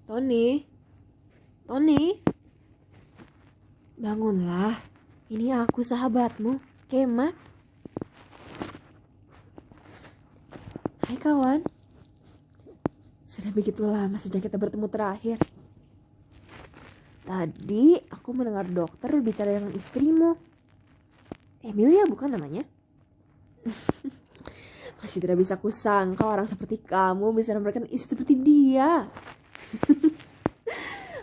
Tony, Tony, bangunlah. Ini aku sahabatmu, Kema. Hai kawan. Sudah begitu lama sejak kita bertemu terakhir. Tadi aku mendengar dokter berbicara dengan istrimu. Emilia bukan namanya? Masih tidak bisa kusangka orang seperti kamu bisa memberikan istri seperti dia.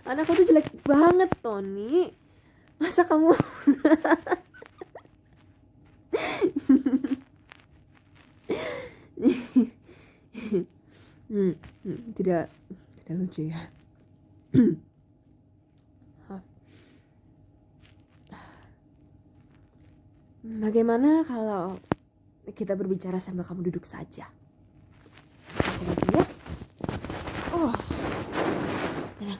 Anakku tuh jelek banget, Tony. Masa kamu... tidak lucu ya. Bagaimana kalau kita berbicara sambil kamu duduk saja? Oh, tenang.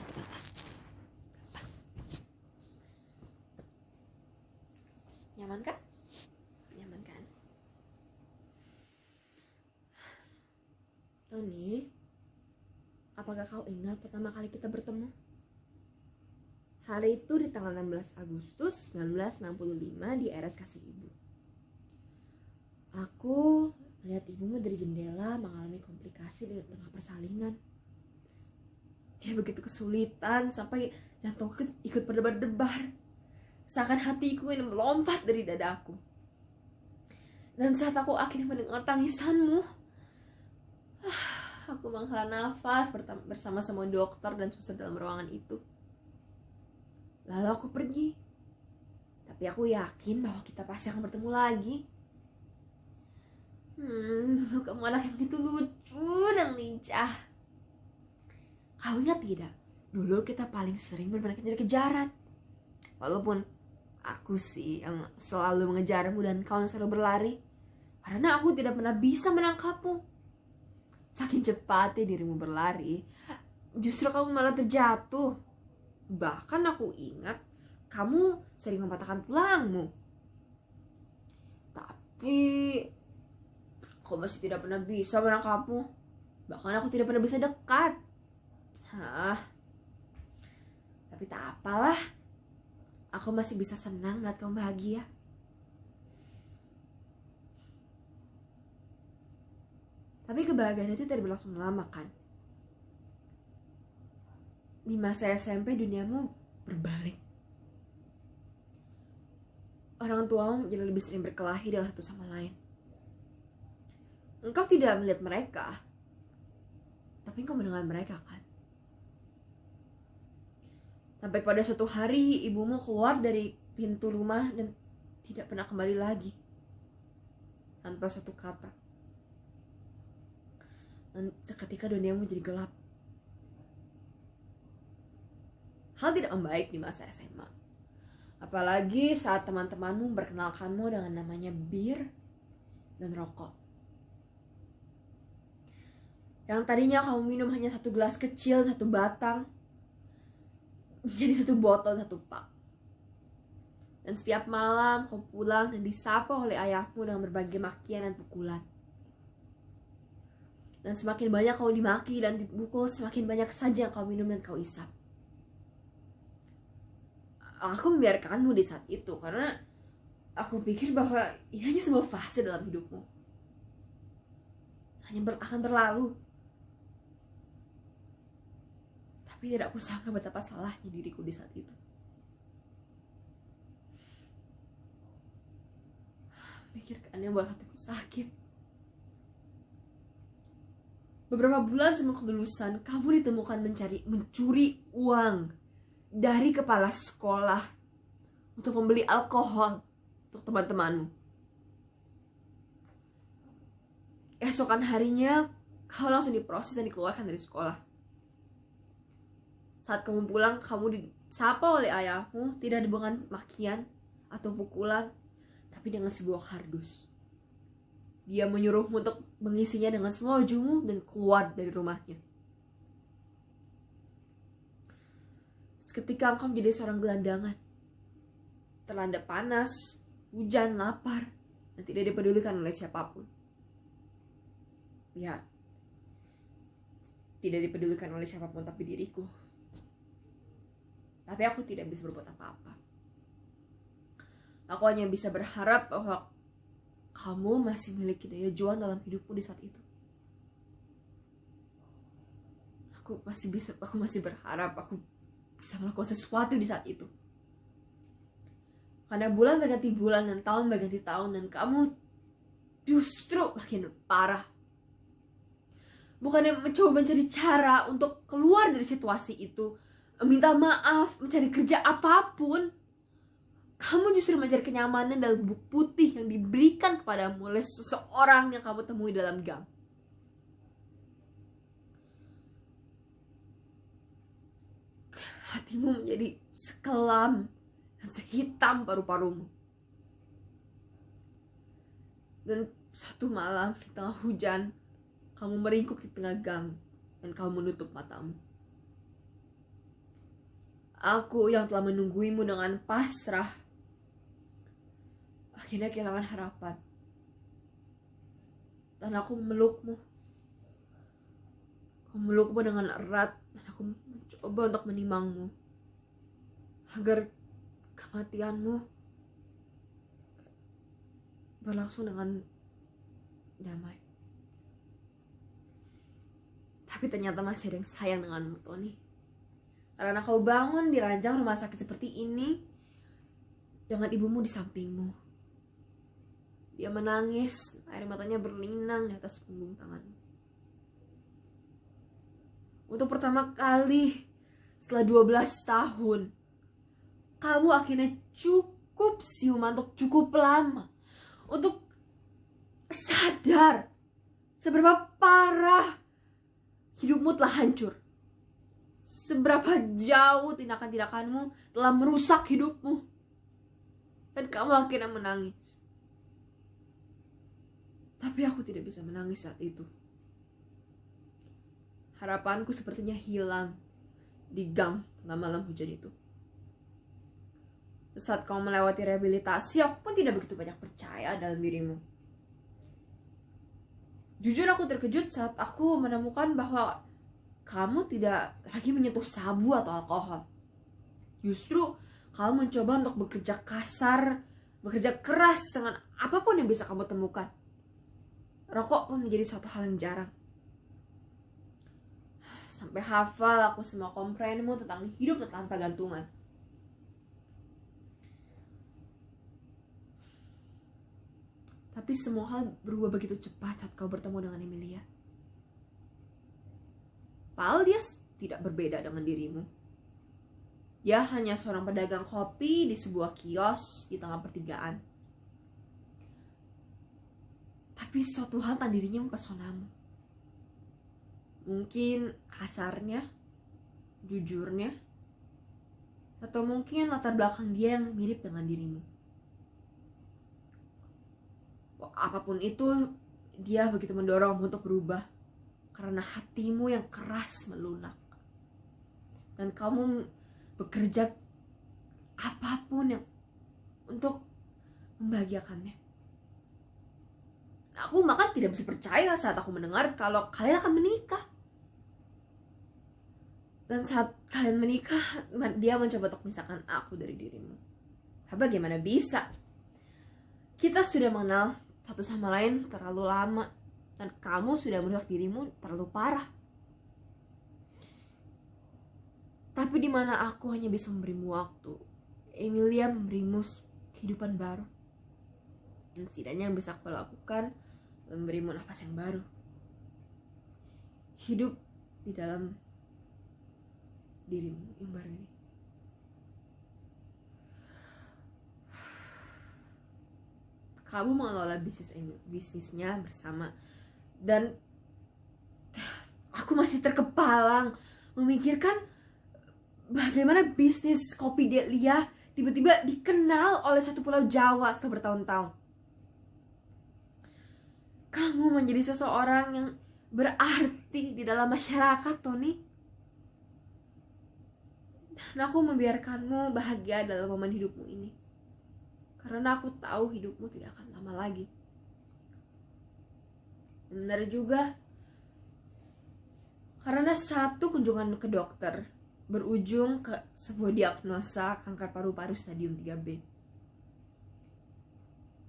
Nyaman kan? Nyaman kan? Tony, apakah kau ingat pertama kali kita bertemu? Hari itu di tanggal 16 Agustus 1965 di RS Kasih Ibu. Aku melihat ibumu dari jendela mengalami komplikasi di tengah persalinan. Dia begitu kesulitan sampai jantungku ikut berdebar-debar. Seakan hatiku ini melompat dari dadaku. Dan saat aku akhirnya mendengar tangisanmu, aku menghela nafas bersama semua dokter dan suster dalam ruangan itu. Lalu aku pergi. Tapi aku yakin bahwa kita pasti akan bertemu lagi. Dulu kamu anak yang begitu lucu dan lincah. Kau ingat tidak? Dulu kita paling sering bermain kejar-kejaran. Walaupun aku sih yang selalu mengejarmu dan kau yang selalu berlari. Karena aku tidak pernah bisa menangkapmu. Saking cepatnya dirimu berlari, justru kamu malah terjatuh. Bahkan aku ingat kamu sering mematahkan tulangmu. Tapi aku masih tidak pernah bisa menangkapmu. Bahkan aku tidak pernah bisa dekat. Tapi tak apalah. Aku masih bisa senang melihat kamu bahagia. Tapi kebahagiaan itu tidak berlangsung lama kan? Di masa SMP duniamu berbalik. Orang tuamu jadi lebih sering berkelahi dengan satu sama lain. Engkau tidak melihat mereka, tapi engkau mendengar mereka kan? Sampai pada suatu hari ibumu keluar dari pintu rumah dan tidak pernah kembali lagi. Tanpa suatu kata. Dan seketika duniamu jadi gelap. Hal tidak membaik di masa SMA. Apalagi saat teman-temanmu memperkenalkanmu dengan namanya bir dan rokok. Yang tadinya kamu minum hanya satu gelas kecil, satu batang, menjadi satu botol, satu pak. Dan setiap malam kau pulang dan disapa oleh ayahmu dengan berbagai makian dan pukulan. Dan semakin banyak kau dimaki dan dipukul, semakin banyak saja yang kau minum dan kau isap. Aku membiarkanmu di saat itu karena aku pikir bahwa ini hanya sebuah fase dalam hidupmu. Hanya akan berlalu. Tapi tidak kusangka betapa salahnya diriku di saat itu. Pikirkan yang buat hatiku sakit. Beberapa bulan sebelum kelulusan, kamu ditemukan mencuri uang dari kepala sekolah untuk membeli alkohol untuk teman-temanmu. Esokan harinya, kau langsung diproses dan dikeluarkan dari sekolah. Saat kamu pulang, kamu disapa oleh ayahmu, tidak dengan makian atau pukulan, tapi dengan sebuah kardus. Dia menyuruhmu untuk mengisinya dengan semua ujungmu dan keluar dari rumahnya. Seketika engkau menjadi seorang gelandangan, terlanda panas, hujan, lapar, dan tidak dipedulikan oleh siapapun. Lihat, tidak dipedulikan oleh siapapun tapi diriku. Tapi aku tidak bisa berbuat apa-apa. Aku hanya bisa berharap bahwa kamu masih memiliki daya juang dalam hidupmu di saat itu. Aku masih berharap aku bisa melakukan sesuatu di saat itu. Karena bulan berganti bulan dan tahun berganti tahun dan kamu justru makin parah. Bukannya mencoba mencari cara untuk keluar dari situasi itu, minta maaf, mencari kerja apapun, kamu justru mencari kenyamanan dalam bubuk putih yang diberikan kepadamu oleh seseorang yang kamu temui dalam gang. Hatimu menjadi sekelam dan sehitam paru-parumu. Dan suatu malam di tengah hujan, kamu meringkuk di tengah gang dan kamu menutup matamu. Aku yang telah menungguimu dengan pasrah akhirnya kehilangan harapan. Dan aku memelukmu. Aku memelukmu dengan erat dan aku mencoba untuk menimangmu agar kematianmu berlangsung dengan damai. Tapi ternyata masih ada yang sayang denganmu, Tony. Karena kau bangun di ranjang rumah sakit seperti ini dengan ibumu di sampingmu. Dia menangis, air matanya berlinang di atas punggung tanganmu. Untuk pertama kali setelah 12 tahun, kamu akhirnya cukup siuman untuk cukup lama untuk sadar seberapa parah hidupmu telah hancur. Seberapa jauh tindakan-tindakanmu telah merusak hidupmu. Dan kamu akhirnya menangis. Tapi aku tidak bisa menangis saat itu. Harapanku sepertinya hilang di gang tengah malam hujan itu. Saat kamu melewati rehabilitasi, aku pun tidak begitu banyak percaya dalam dirimu. Jujur aku terkejut saat aku menemukan bahwa kamu tidak lagi menyentuh sabu atau alkohol. Justru kamu mencoba untuk bekerja kasar, bekerja keras dengan apapun yang bisa kamu temukan. Rokok pun menjadi suatu hal yang jarang. Sampai hafal aku semua komplainmu tentang hidup tanpa gantungan. Tapi semua hal berubah begitu cepat saat kau bertemu dengan Emilia. Padahal dia tidak berbeda dengan dirimu. Dia hanya seorang pedagang kopi di sebuah kios di tengah pertigaan. Tapi suatu hal tentang dirinya mempesonamu. Mungkin kasarnya, jujurnya, atau mungkin latar belakang dia yang mirip dengan dirimu. Apapun itu, dia begitu mendorongmu untuk berubah karena hatimu yang keras melunak. Dan kamu bekerja apapun yang untuk membahagiakannya. Aku bahkan tidak bisa percaya saat aku mendengar kalau kalian akan menikah. Dan saat kalian menikah, dia mencoba untuk memisahkan aku dari dirimu. Tapi bagaimana bisa? Kita sudah mengenal satu sama lain terlalu lama. Dan kamu sudah merusak dirimu terlalu parah. Tapi di mana aku hanya bisa memberimu waktu, Emilia memberimu kehidupan baru. Dan setidaknya yang bisa aku lakukan, memberimu nafas yang baru. Hidup di dalam dirimu yang baru ini. Kamu mengelola bisnisnya bersama. Dan aku masih terkepalang memikirkan bagaimana bisnis kopi Delia tiba-tiba dikenal oleh satu pulau Jawa setelah bertahun-tahun. Kamu menjadi seseorang yang berarti di dalam masyarakat, Tony. Dan aku membiarkanmu bahagia dalam momen hidupmu ini. Karena aku tahu hidupmu tidak akan lama lagi. Dan benar juga, Karena satu kunjungan ke dokter berujung ke sebuah diagnosa kanker paru-paru stadium 3B.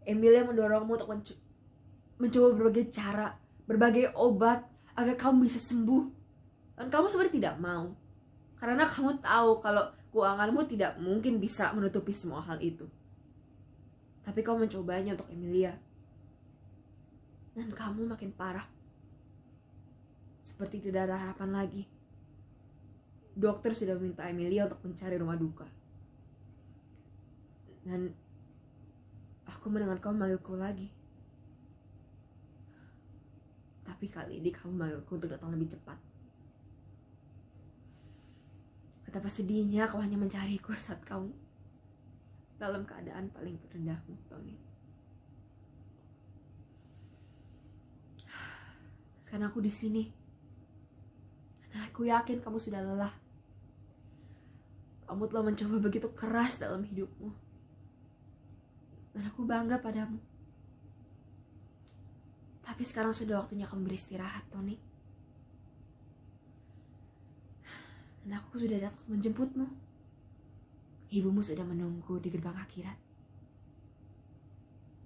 Emilia mendorongmu untuk mencoba berbagai cara, berbagai obat agar kamu bisa sembuh. Dan kamu sebenarnya tidak mau. Karena kamu tahu kalau keuanganmu tidak mungkin bisa menutupi semua hal itu. Tapi kamu mencobanya untuk Emilia. Dan kamu makin parah. Seperti tidak ada harapan lagi. Dokter sudah meminta Emilia untuk mencari rumah duka. Dan aku mendengar kamu manggilku lagi. Tapi kali ini kamu manggilku untuk datang lebih cepat. Betapa sedihnya kau hanya mencariku saat kamu dalam keadaan paling terendahmu, Tony. Sekarang aku di sini. Nah, aku yakin kamu sudah lelah. Kamu telah mencoba begitu keras dalam hidupmu. Dan aku bangga padamu. Tapi sekarang sudah waktunya kamu beristirahat, Tony. Dan aku sudah datang menjemputmu. Ibumu sudah menunggu di gerbang akhirat.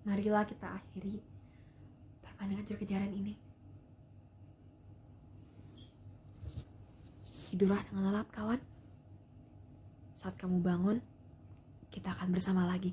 Marilah kita akhiri permainan kejar-kejaran ini. Tidurlah dengan lelap, kawan. Saat kamu bangun, kita akan bersama lagi.